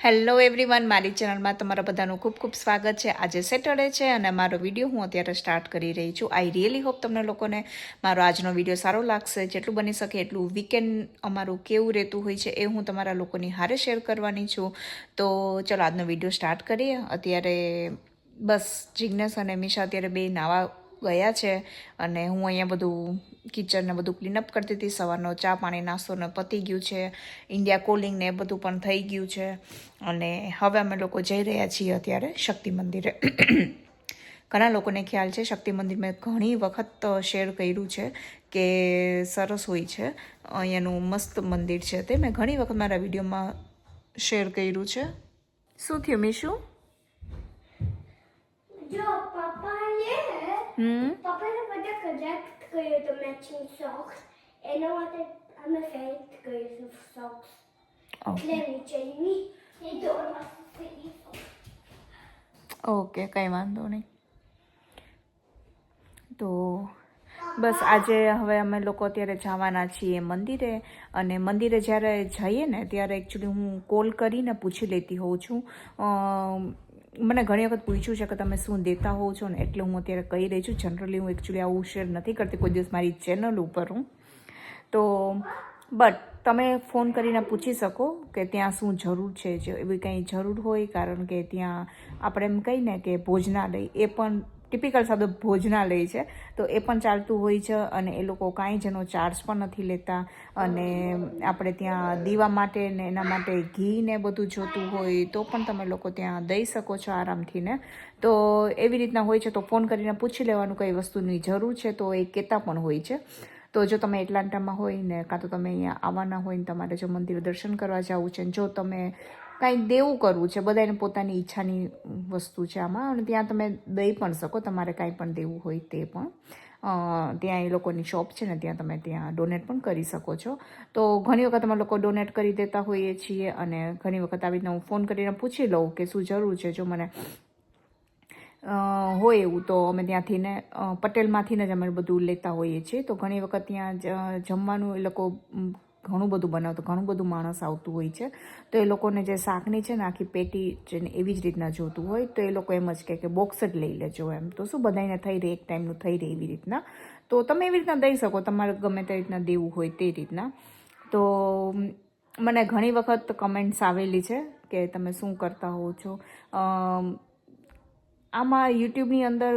Hello everyone, મારી ચેનલમાં તમારા બધાનું ખૂબ ખૂબ સ્વાગત છે. આજે સેટરડે છે અને મારો વિડીયો હું અત્યારે સ્ટાર્ટ કરી રહી છું. આઈ રિયલી હોપ તમને લોકોને મારો આજનો વિડીયો સારો લાગશે. જેટલું બની શકે એટલું વીકેન્ડ અમારું કેવું રહેતું હોય છે એ હું તમારા લોકોની હારે શેર કરવાની છું. તો ચલો આજનો વિડીયો સ્ટાર્ટ કરીએ. અત્યારે બસ જિજ્ઞેસ અને મિશા અત્યારે બે નાવા ગયા છે અને હું અહીંયા બધું કિચનને બધું ક્લીનઅપ કરતી હતી. સવારનો ચા પાણી નાસ્તો ને પતી ગયું છે. ઇન્ડિયા કોલિંગ ને એ બધું પણ થઈ ગયું છે અને હવે અમે લોકો જઈ રહ્યા છીએ અત્યારે શક્તિ મંદિરે. ઘણા લોકોને ખ્યાલ છે શક્તિ મંદિર મેં ઘણી વખત શેર કર્યું છે કે સરસ હોય છે, અહીંયાનું મસ્ત મંદિર છે. તે મેં ઘણી વખત મારા વિડીયોમાં શેર કર્યું છે. શું થયું મીશુ? જો પપ્પાએ બધા કલેક્ટ કર્યો તો મેચિંગ સોક્સ, એના માટે અમે ફેટ કર્યું સોક્સ. એટલે નીચેની એ દોડમાં ઓકે, કંઈ વાંધો નહીં. તો બસ આજે હવે અમે લોકો અત્યારે જવાના છીએ મંદિરે. અને મંદિરે જ્યારે જઈએ ને ત્યારે એકચ્યુઅલી હું કોલ કરીને પૂછી લેતી હોઉં છું. મને ઘણી વખત પૂછ્યું છે કે તમે શું દેતા હોવ છો ને, એટલે હું અત્યારે કહી રહી છું. જનરલી હું એકચ્યુઅલી આવું શેર નથી કરતી કોઈ દિવસ મારી ચેનલ ઉપર હું. તો બટ તમે ફોન કરીને પૂછી શકો કે ત્યાં શું જરૂર છે. જો એવી કંઈ જરૂર હોય, કારણ કે ત્યાં આપણે એમ કહીને કે ભોજનાલય, એ પણ ટિપિકલ શબ્દ ભોજનાલય છે, તો એ પણ ચાલતું હોય છે અને એ લોકો કાંઈ જેનો ચાર્જ પણ નથી લેતા. અને આપણે ત્યાં દીવા માટે ને એના માટે ઘી ને બધું જોતું હોય તો પણ તમે લોકો ત્યાં દઈ શકો છો આરામથી ને. તો એવી રીતના હોય છે. તો ફોન કરીને પૂછી લેવાનું કઈ વસ્તુની જરૂર છે, તો એ કહેતા પણ હોય છે. તો જો તમે એટલાન્ટામાં હોય ને, કાં તો તમે અહીંયા આવવાના હોય ને તમારે જો મંદિરે દર્શન કરવા જવું છે, જો તમે કાંઈ દેવું કરવું છે, બધાને પોતાની ઈચ્છાની વસ્તુ છે આમાં, અને ત્યાં તમે દઈ પણ શકો તમારે કાંઈ પણ દેવું હોય તે પણ. ત્યાં એ લોકોની શોપ છે ને, ત્યાં તમે ત્યાં ડોનેટ પણ કરી શકો છો. તો ઘણી વખત અમે લોકો ડોનેટ કરી દેતા હોઈએ છીએ અને ઘણી વખત આવી રીતના હું ફોન કરીને પૂછી લઉં કે શું જરૂર છે. જો મને હોય એવું તો અમે ત્યાંથી ને પટેલમાંથી જ અમે બધું લેતા હોઈએ છીએ. તો ઘણી વખત ત્યાં જમવાનું એ લોકો ઘણું બધું બનાવતું, ઘણું બધું માણસ આવતું હોય છે. તો એ લોકોને જે શાકની છે ને આખી પેટી છે ને એવી જ રીતના જોતું હોય, તો એ લોકો એમ જ કહે કે બોક્સ જ લઈ લેજો એમ. તો શું બધાને થઈ રહે, એક ટાઈમનું થઈ રહે એવી રીતના. તો તમે એવી રીતના દઈ શકો, તમારે ગમે તે રીતના દેવું હોય તે રીતના. તો મને ઘણી વખત કમેન્ટ્સ આવેલી છે કે તમે શું કરતા હોવ છો. આમાં યુટ્યુબની અંદર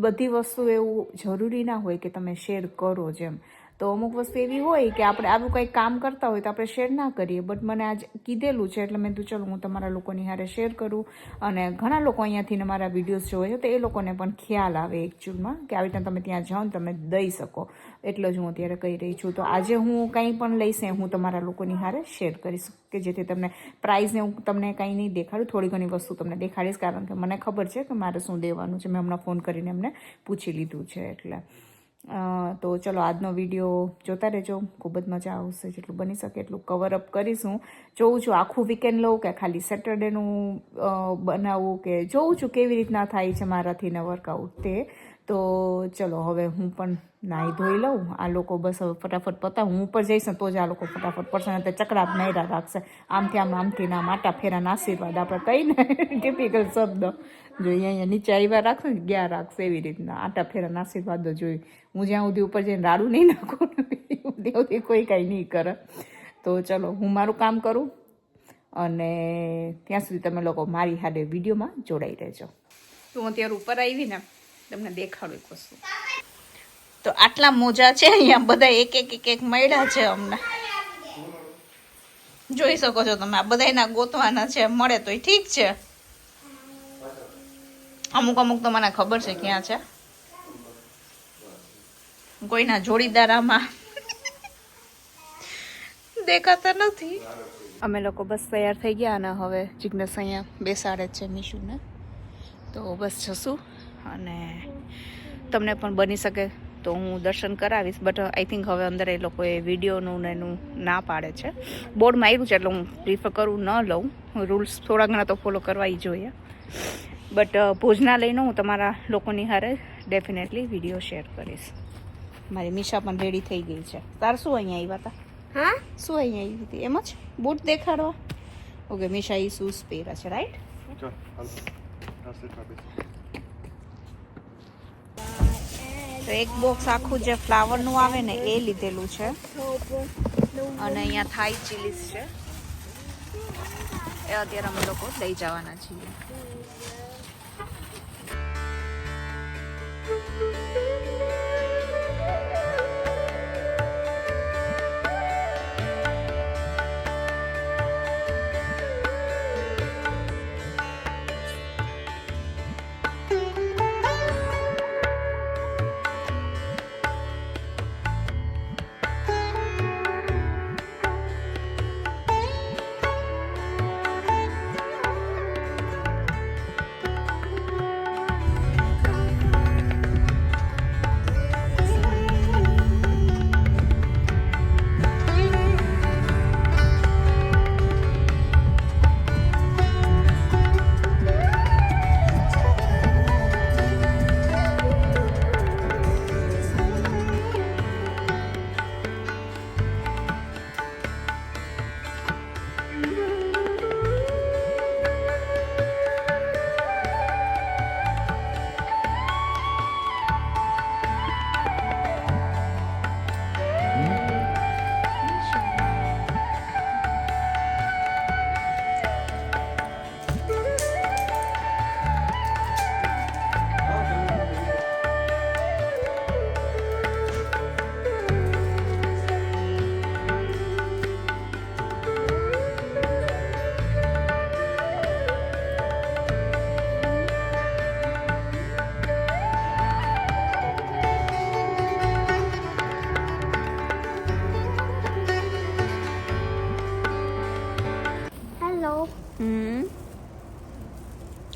બધી વસ્તુ એવું જરૂરી ના હોય કે તમે શેર કરો જ એમ. તો અમુક વસ્તુ એવી હોય કે આપણે આવું કંઈક કામ કરતા હોય તો આપણે શેર ના કરીએ. બટ મને આજ કીધેલું છે એટલે મેં તો ચલો હું તમારા લોકોની હારે શેર કરું. અને ઘણા લોકો અહીંયાથી મારા વિડીયોઝ જોવે છે તો એ લોકોને પણ ખ્યાલ આવે એકચ્યુઅલમાં કે આવી રીતના તમે ત્યાં જાઓ ને તમે દઈ શકો. એટલે જ હું અત્યારે કહી રહી છું. તો આજે હું કંઈ પણ લઈશ હું તમારા લોકોની હારે શેર કરીશ કે જેથી તમને પ્રાઇઝને હું તમને કંઈ નહીં દેખાડું, થોડી ઘણી વસ્તુ તમને દેખાડીશ, કારણ કે મને ખબર છે કે મારે શું દેવાનું છે. મેં હમણાં ફોન કરીને એમને પૂછી લીધું છે એટલે. તો ચલો આજનો વિડીયો જોતા રહેજો, ખૂબ જ મજા આવશે. જેટલું બની શકે એટલું કવર અપ કરીશું. જોઉં છું આખું વીકેન્ડ લઉં કે ખાલી સેટરડેનું બનાવવું, કે જોઉં છું કેવી રીતના થાય છે મારાથી ને વર્કઆઉટ તે. તો ચલો હવે હું પણ નાહી ધોઈ લઉં. આ લોકો બસ હવે ફટાફટ પતાવું. હું ઉપર જઈશ ને તો જ આ લોકો ફટાફટ પડશે ને તે ચકડાટ નાયરા રાખશે. આમથી આમ આમથી ના માટા ફેરાના આશીર્વાદ આપણે કહીને ટિપિકલ શબ્દ. જો અહીંયા નીચે આવ્યા રાખશે ને ગયા રાખશે એવી રીતના આટા ફેરાના આશીર્વાદ જોઈ. હું જ્યાં સુધી ઉપર જઈને રાડું નહીં નાખું ત્યાં કોઈ કાંઈ નહીં કરે. તો ચલો હું મારું કામ કરું અને ત્યાં સુધી તમે લોકો મારી હારે વિડીયોમાં જોડાઈ રહેજો. તો હું અત્યારે ઉપર આવી ને તમને દેખાડું એક વસ્તુ. તો આટલા મોજા છે અહીંયા, બધા એક એક એક એક મળ્યા છે અમને. જોઈ શકો છો તમે, આ બધાના ગોતવાના છે, મળે તો ઠીક છે. અમુક અમુક તો મને ખબર છે ક્યાં છે. કોઈના જોડીદાર આમાં દેખાતા નથી. અમે લોકો બસ તૈયાર થઈ ગયા અને હવે જિજ્ઞેસ અહીંયા બેસાડે છે મીશુને. તો બસ જશું અને તમને પણ બની શકે તો હું દર્શન કરાવીશ. બટ આઈ થિંક હવે અંદર એ લોકોએ વિડીયોનું ને એનું ના પાડે છે. બોર્ડમાં આવ્યું છે એટલે હું પ્રિફર કરું ન લઉં. રૂલ્સ થોડા ઘણા તો ફોલો કરવા જોઈએ. બટ ભોજનાલયનો હું તમારા લોકોની હારે ડેફિનેટલી વિડીયો શેર કરીશ. મારી મિશા પણ રેડી થઈ ગઈ છે. તાર શું અહીંયા આવ્યા હતા? હા, શું અહીંયા આવી હતી? એમ જ બૂટ દેખાડવા? ઓકે મીશા એ શૂઝ પહેર્યા છે રાઈટ. ચાલ હાલ રાસ્તે ટ્રાફિક તો એક બોક્સ આખું જે ફ્લાવરનું આવે ને એ લીધેલું છે અને અહીંયા થાઈ ચીલીસ છે એ અત્યારે અમે લોકો લઈ જવાના છીએ.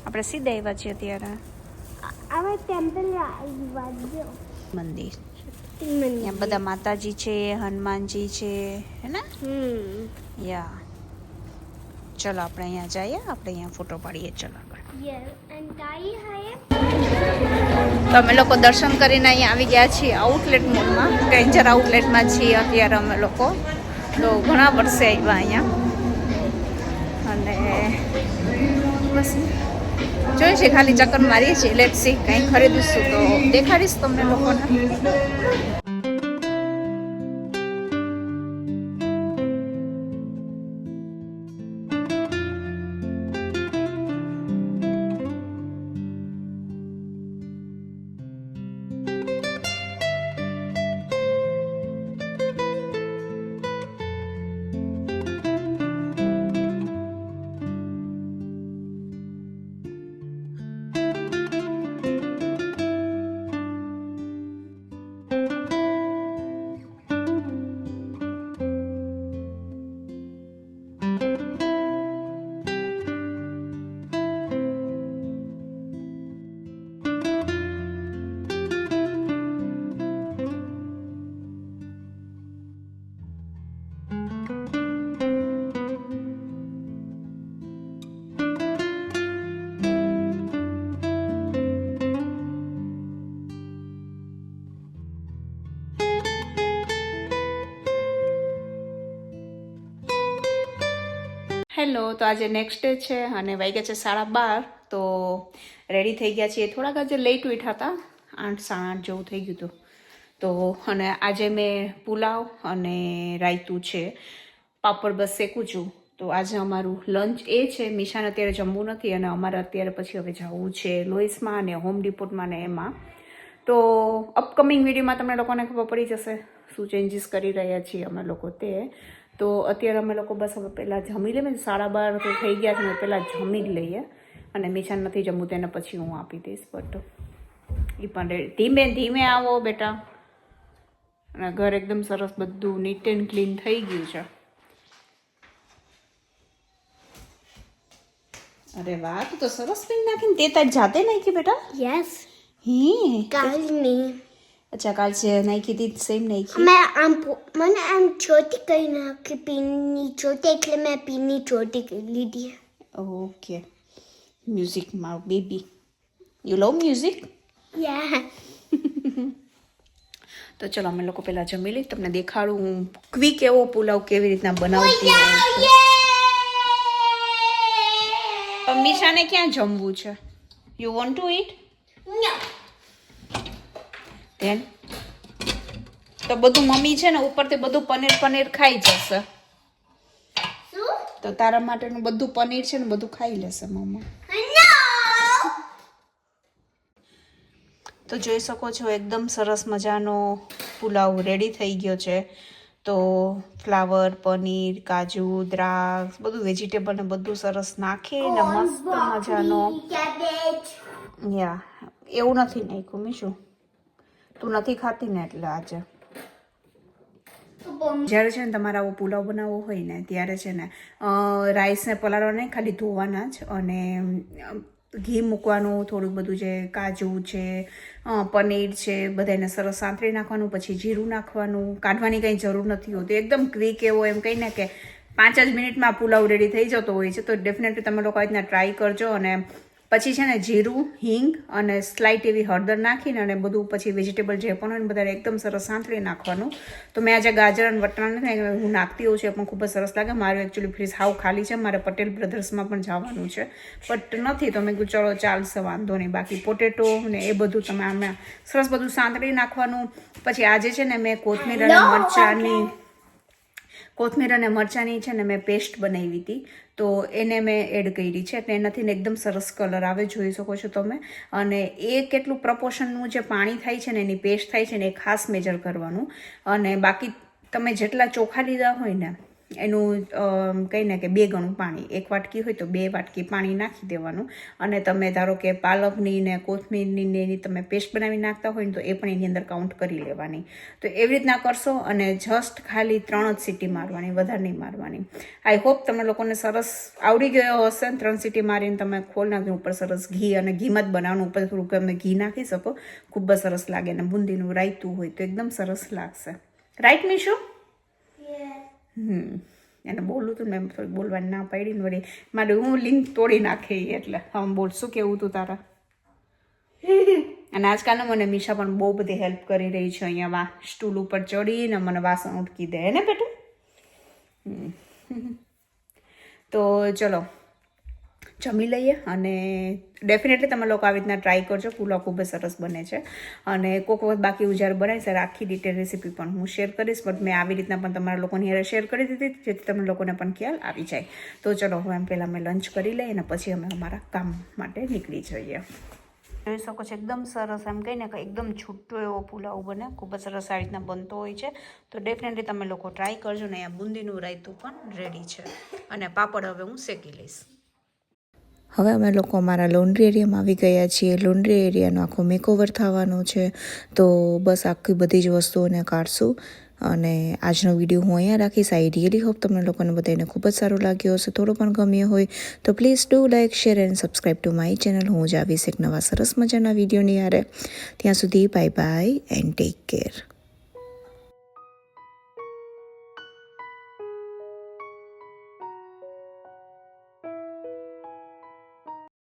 આપણે સીધા આવ્યા છીએ અત્યારે અમે ટેમ્પલ આવ્યા મંદિર. અહીંયા બધા માતાજી છે, હનુમાનજી છે, હે ને? યા ચલો આપણે અહીંયા જઈએ, આપણે અહીંયા ફોટો પાડીએ. ચલો તો અમે લોકો દર્શન કરીને અહીંયા આવી ગયા છીએ આઉટલેટ મોલમાં, ડેન્જર આઉટલેટમાં છીએ અત્યારે અમે લોકો. તો ઘણા વર્ષે આવ્યા અહીંયા અને બસ જોઈએ છે, ખાલી ચક્કર મારીએ છીએ. લેટ્સ સી કંઈ ખરીદીશું તો દેખાડીશ તમને લોકોને. હેલો, તો આજે નેક્સ્ટ ડે છે અને વાગ્યા છે 12:30. તો રેડી થઈ ગયા છીએ. થોડાક આજે લેટ ઉઠ્યા હતા, 8, 8:30 જેવું થઈ ગયું હતું. તો અને આજે મેં પુલાવ અને રાયતું છે, પાપડ બસ શેકું છું. તો આજે અમારું લંચ એ છે. મીશાને અત્યારે જમવું નથી અને અમારે અત્યારે પછી હવે જવું છે લોઈસમાં અને હોમ ડિપોર્ટમાં ને એમાં. તો અપકમિંગ વિડીયોમાં તમને લોકોને ખબર પડી જશે શું ચેન્જીસ કરી રહ્યા છીએ અમે લોકો તે. તો અત્યારે અમે લોકો બસ હવે પહેલાં જમી લઈએ. 12:30 તો થઈ ગયા છે, પહેલાં જમી જ લઈએ અને મીશાને નથી જમવું તેને પછી હું આપી દઈશ. બટ એ પણ રેડી. ધીમે ધીમે આવો બેટા. અને ઘર એકદમ સરસ બધું નીટ એન્ડ ક્લીન થઈ ગયું છે. અરે વાહ, તું તો સરસ પેન નાખીને તે તાર જાતે નાખી બેટા? યસ. હે કાલની. અચ્છા, કાલ છે નાખી હતી સેમ નાખી. મને આમ ચોટી કરી નાખી, પીનની ચોટી, એટલે મેં પીનની ચોટી કરી લીધી. ઓકે. મ્યુઝિક મારું baby. You love music? Yeah. તો ચલો અમે લોકો પહેલાં જમી લઈએ. તમને દેખાડું હું ક્વિક એવો પુલાવ કેવી રીતના બનાવતી હોઉં છું. પણ મીશાને ક્યાં જમવું છે? You want to eat? No. Then તો બધું મમ્મી છે ને ઉપરથી બધું પનીર ખાઈ જશે. શું? તો તારા માટેનું બધું પનીર છે ને બધું ખાઈ લેશે મમ્મા. No. તો જોઈ શકો છો એકદમ સરસ મજાનો પુલાવ રેડી થઈ ગયો છે. તો ફ્લાવર, પનીર, કાજુ, દ્રાક્ષ બધું વેજીટેબલ ને બધું સરસ નાખીને મસ્ત મજાનો Cabbage. યા એવું નથી નાખ્યું મીશું, તું નથી ખાતી ને એટલે આજે જ્યારે છે ને તમારે આવો પુલાવ બનાવવો હોય ને ત્યારે છે ને રાઈસને પલાળવા નહીં, ખાલી ધોવાના જ અને ઘી મૂકવાનું, થોડુંક બધું જે કાજુ છે, પનીર છે બધાને સરસ સાંતળી નાખવાનું, પછી જીરું નાખવાનું, કાઢવાની કંઈ જરૂર નથી હોતી, એકદમ ક્વિક એવો એમ કહીને કે 5 જ મિનિટમાં પુલાવ રેડી થઈ જતો હોય છે. તો ડેફિનેટલી તમે લોકો આ રીતના ટ્રાય કરજો. અને પછી છે ને જીરું, હિંગ અને સ્લાઇટ એવી હળદર નાખીને અને બધું પછી વેજીટેબલ જે પણ હોય ને બધા એકદમ સરસ સાંતળી નાખવાનું. તો મેં આજે ગાજર અને વટાણા હું નાખતી હોઉં છું, એ પણ ખૂબ જ સરસ લાગે. મારું એકચ્યુઅલી ફ્રીજ હાવ ખાલી છે, મારે પટેલ બ્રધર્સમાં પણ જવાનું છે બટ નથી, તો મેં કીધું ચલો ચાલશે વાંધો નહીં. બાકી પોટેટો ને એ બધું તમે આમાં સરસ બધું સાંતળી નાખવાનું. પછી આજે છે ને મેં કોથમીર અને મરચાંની છે ને મેં પેસ્ટ બનાવી હતી, તો એને મેં એડ કરી છે એટલે એનાથી એકદમ સરસ કલર આવે, જોઈ શકો છો તમે. અને એ કેટલું પ્રપોર્શનનું જે પાણી થાય છે ને એની પેસ્ટ થાય છે ને એ ખાસ મેજર કરવાનું. અને બાકી તમે જેટલા ચોખા લીધા હોય ને એનું કહીને કે 2 ગણું પાણી, 1 વાટકી હોય તો 2 વાટકી પાણી નાખી દેવાનું. અને તમે ધારો કે પાલકની ને કોથમીરની ને એની તમે પેસ્ટ બનાવી નાખતા હોય ને તો એ પણ એની અંદર કાઉન્ટ કરી લેવાની. તો એવી રીતના કરશો અને જસ્ટ ખાલી 3 જ સીટી મારવાની, વધારે નહીં મારવાની. આઈ હોપ તમને લોકોને સરસ આવડી ગયો હશે. 3 સીટી મારીને તમે ખોલ નાખજો. ઉપર સરસ ઘી, અને ઘીમાં જ બનાવવાનું, ઉપર થોડુંક તમે ઘી નાખી શકો, ખૂબ જ સરસ લાગે. અને બુંદીનું રાયતું હોય તો એકદમ સરસ લાગશે. રાઈટ મીશુ? એને બોલું હતું મેં થોડી બોલવાની ના પાડી ને વળી મારે હું લિંક તોડી નાખી એટલે બોલ શું કેવું તું તારા? અને આજકાલનો મને મીશા પણ બહુ બધી હેલ્પ કરી રહી છે. અહીંયા સ્ટૂલ ઉપર ચડીને મને વાસણ ઉટકી દે ને બેટું. તો ચલો જમી લઈએ. અને ડેફિનેટલી તમે લોકો આવી રીતના ટ્રાય કરજો, પુલાવ ખૂબ જ સરસ બને છે. અને કોઈક વખત બાકી હું જ્યારે બનાવીશ ત્યારે આખી ડિટેલ રેસીપી પણ હું શેર કરીશ, બટ મેં આવી રીતના પણ તમારા લોકોની હારે શેર કરી દીધી જેથી તમને લોકોને પણ ખ્યાલ આવી જાય. તો ચલો હવે એમ પહેલાં અમે લંચ કરી લઈએ અને પછી અમે અમારા કામ માટે નીકળી જઈએ. જોઈ શકો છો એકદમ સરસ એમ કહીને કે એકદમ છૂટો એવો પુલાવ બને, ખૂબ જ સરસ આ રીતના બનતો હોય છે. તો ડેફિનેટલી તમે લોકો ટ્રાય કરજો. ને અહીંયા બુંદીનું રાયતું પણ રેડી છે અને પાપડ હવે હું શેકી લઈશ. હવે અમે લોકો અમારા લોન્ડ્રી એરિયામાં આવી ગયા છીએ. લોન્ડ્રી એરિયાનો આખો મેકઓવર થવાનો છે, તો બસ આખી બધી જ વસ્તુઓને કાઢશું. અને આજનો વિડીયો હું અહીંયા રાખીશ. આઈ રિયલી હોપ તમને લોકોને બધાને ખૂબ જ સારો લાગ્યો હશે. થોડો પણ ગમ્યો હોય તો please do like, share and subscribe to my channel. હું જ આવીશ એક નવા સરસ મજાના વિડીયોની હારે. ત્યાં સુધી bye bye and take care.